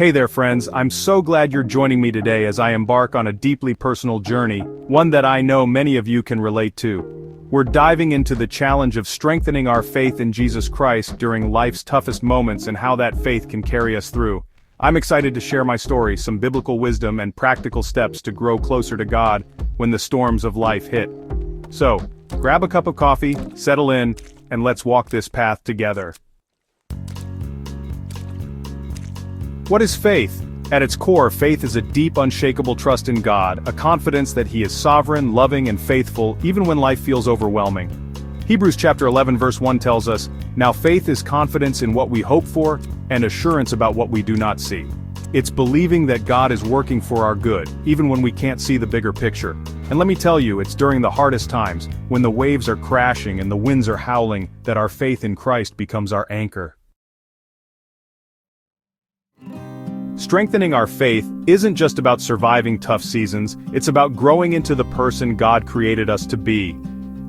Hey there friends, I'm so glad you're joining me today as I embark on a deeply personal journey, one that I know many of you can relate to. We're diving into the challenge of strengthening our faith in Jesus Christ during life's toughest moments and how that faith can carry us through. I'm excited to share my story, some biblical wisdom and practical steps to grow closer to God when the storms of life hit. So, grab a cup of coffee, settle in, and let's walk this path together. What is faith? At its core, faith is a deep, unshakable trust in God, a confidence that He is sovereign, loving, and faithful, even when life feels overwhelming. Hebrews chapter 11 verse 1 tells us, "Now faith is confidence in what we hope for, and assurance about what we do not see." It's believing that God is working for our good, even when we can't see the bigger picture. And let me tell you, it's during the hardest times, when the waves are crashing and the winds are howling, that our faith in Christ becomes our anchor. Strengthening our faith isn't just about surviving tough seasons, it's about growing into the person God created us to be.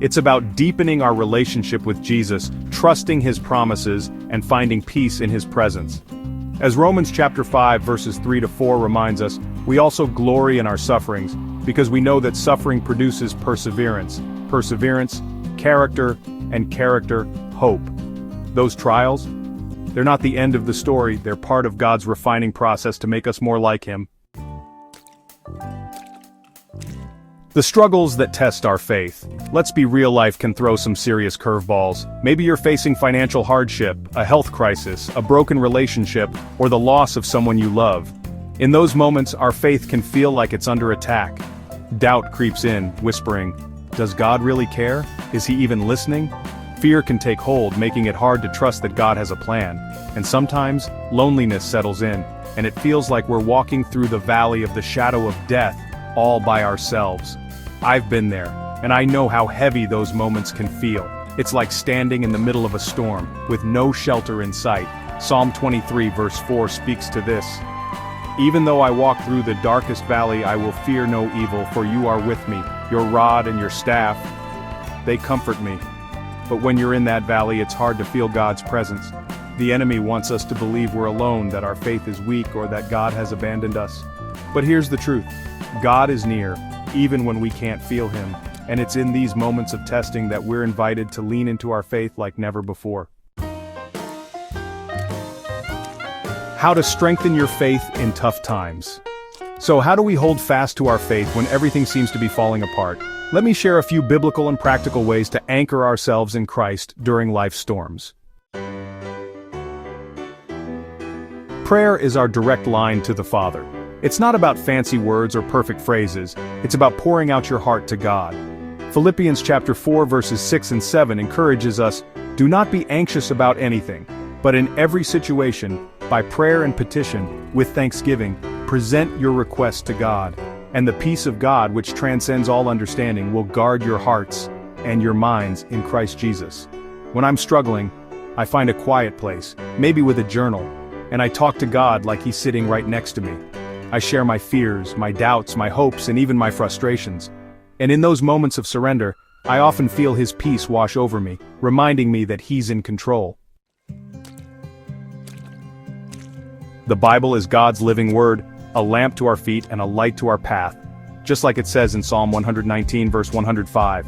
It's about deepening our relationship with Jesus, trusting His promises, and finding peace in His presence. As Romans chapter 5 verses 3-4 reminds us, we also glory in our sufferings, because we know that suffering produces perseverance, character, and character, hope. Those trials, they're not the end of the story, they're part of God's refining process to make us more like Him. The struggles that test our faith. Let's be real, life can throw some serious curveballs. Maybe you're facing financial hardship, a health crisis, a broken relationship, or the loss of someone you love. In those moments, our faith can feel like it's under attack. Doubt creeps in, whispering, "Does God really care? Is He even listening?" Fear can take hold, making it hard to trust that God has a plan. And sometimes, loneliness settles in, and it feels like we're walking through the valley of the shadow of death, all by ourselves. I've been there, and I know how heavy those moments can feel. It's like standing in the middle of a storm, with no shelter in sight. Psalm 23 verse 4 speaks to this. "Even though I walk through the darkest valley, I will fear no evil, for you are with me. Your rod and your staff, they comfort me." But when you're in that valley, it's hard to feel God's presence. The enemy wants us to believe we're alone, that our faith is weak, or that God has abandoned us. But here's the truth. God is near, even when we can't feel Him. And it's in these moments of testing that we're invited to lean into our faith like never before. How to strengthen your faith in tough times. So how do we hold fast to our faith when everything seems to be falling apart? Let me share a few biblical and practical ways to anchor ourselves in Christ during life's storms. Prayer is our direct line to the Father. It's not about fancy words or perfect phrases, it's about pouring out your heart to God. Philippians chapter 4 verses 6 and 7 encourages us, "Do not be anxious about anything, but in every situation, by prayer and petition, with thanksgiving, present your requests to God. And the peace of God, which transcends all understanding, will guard your hearts and your minds in Christ Jesus." When I'm struggling, I find a quiet place, maybe with a journal, and I talk to God like He's sitting right next to me. I share my fears, my doubts, my hopes, and even my frustrations. And in those moments of surrender, I often feel His peace wash over me, reminding me that He's in control. The Bible is God's living Word, a lamp to our feet and a light to our path, just like it says in Psalm 119 verse 105.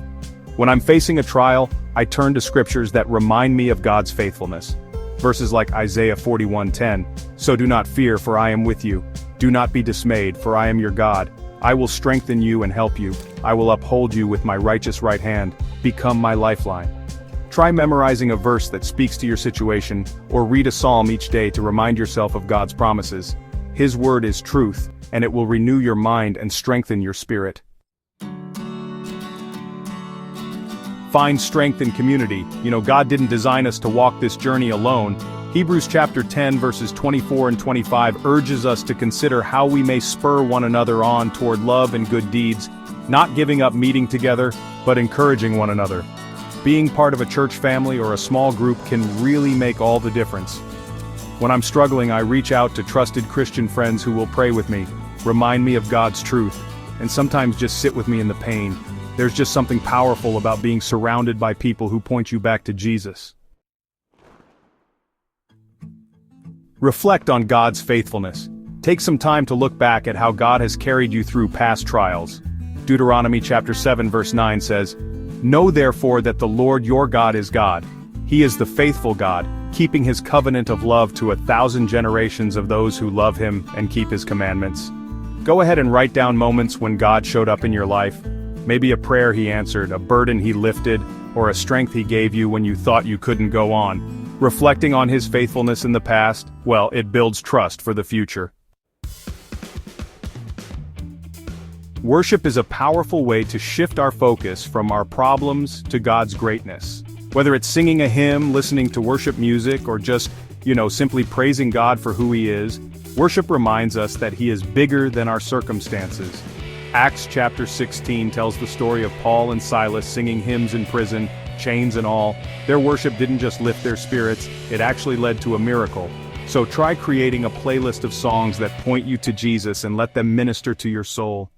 When I'm facing a trial, I turn to scriptures that remind me of God's faithfulness. Verses like Isaiah 41:10, "So do not fear, for I am with you. Do not be dismayed, for I am your God. I will strengthen you and help you. I will uphold you with my righteous right hand. Become my lifeline." Try memorizing a verse that speaks to your situation, or read a psalm each day to remind yourself of God's promises. His word is truth, and it will renew your mind and strengthen your spirit. Find strength in community. God didn't design us to walk this journey alone. Hebrews chapter 10 verses 24 and 25 urges us to consider how we may spur one another on toward love and good deeds, not giving up meeting together, but encouraging one another. Being part of a church family or a small group can really make all the difference. When I'm struggling, I reach out to trusted Christian friends who will pray with me, remind me of God's truth, and sometimes just sit with me in the pain. There's just something powerful about being surrounded by people who point you back to Jesus. Reflect on God's faithfulness. Take some time to look back at how God has carried you through past trials. Deuteronomy chapter 7 verse 9 says, "Know therefore that the Lord your God is God. He is the faithful God, keeping his covenant of love to 1,000 generations of those who love him and keep his commandments." Go ahead and write down moments when God showed up in your life. Maybe a prayer he answered, a burden he lifted, or a strength he gave you when you thought you couldn't go on. Reflecting on his faithfulness in the past, well, it builds trust for the future. Worship is a powerful way to shift our focus from our problems to God's greatness. Whether it's singing a hymn, listening to worship music, or just, simply praising God for who he is, worship reminds us that he is bigger than our circumstances. Acts chapter 16 tells the story of Paul and Silas singing hymns in prison, chains and all. Their worship didn't just lift their spirits, it actually led to a miracle. So try creating a playlist of songs that point you to Jesus and let them minister to your soul.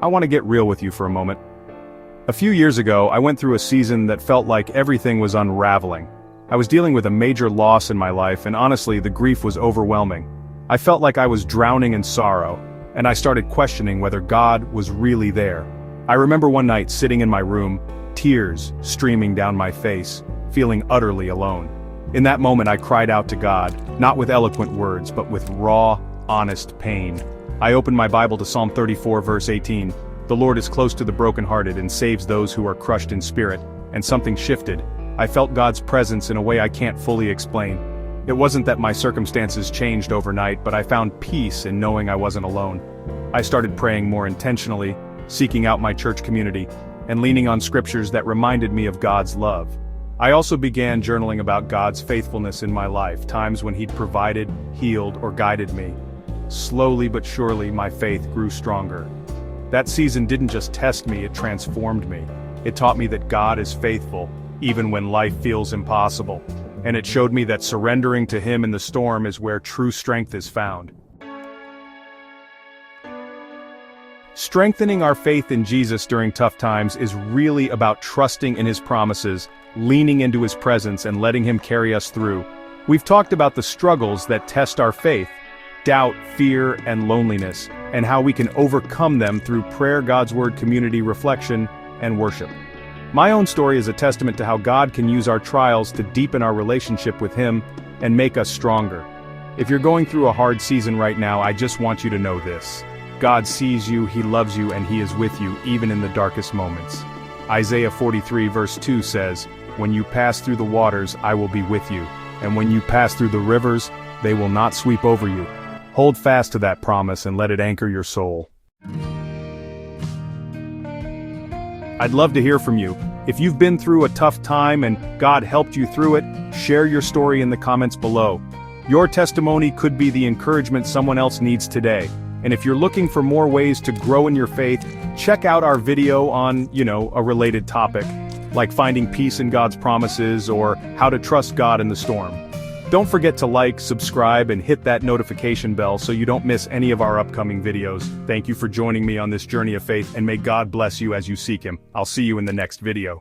I want to get real with you for a moment. A few years ago, I went through a season that felt like everything was unraveling. I was dealing with a major loss in my life, and honestly, the grief was overwhelming. I felt like I was drowning in sorrow, and I started questioning whether God was really there. I remember one night sitting in my room, tears streaming down my face, feeling utterly alone. In that moment I cried out to God, not with eloquent words, but with raw, honest pain. I opened my Bible to Psalm 34 verse 18. "The Lord is close to the brokenhearted and saves those who are crushed in spirit," and something shifted. I felt God's presence in a way I can't fully explain. It wasn't that my circumstances changed overnight, but I found peace in knowing I wasn't alone. I started praying more intentionally, seeking out my church community, and leaning on scriptures that reminded me of God's love. I also began journaling about God's faithfulness in my life, times when he'd provided, healed, or guided me. Slowly but surely my faith grew stronger. That season didn't just test me, it transformed me. It taught me that God is faithful, even when life feels impossible. And it showed me that surrendering to him in the storm is where true strength is found. Strengthening our faith in Jesus during tough times is really about trusting in his promises, leaning into his presence, and letting him carry us through. We've talked about the struggles that test our faith, doubt, fear, and loneliness, and how we can overcome them through prayer, God's word, community, reflection, and worship. My own story is a testament to how God can use our trials to deepen our relationship with him and make us stronger. If you're going through a hard season right now, I just want you to know this. God sees you, he loves you, and he is with you even in the darkest moments. Isaiah 43 verse 2 says, "When you pass through the waters, I will be with you, and when you pass through the rivers, they will not sweep over you." Hold fast to that promise and let it anchor your soul. I'd love to hear from you. If you've been through a tough time and God helped you through it, share your story in the comments below. Your testimony could be the encouragement someone else needs today. And if you're looking for more ways to grow in your faith, check out our video on, a related topic, like finding peace in God's promises or how to trust God in the storm. Don't forget to like, subscribe, and hit that notification bell so you don't miss any of our upcoming videos. Thank you for joining me on this journey of faith, and may God bless you as you seek him. I'll see you in the next video.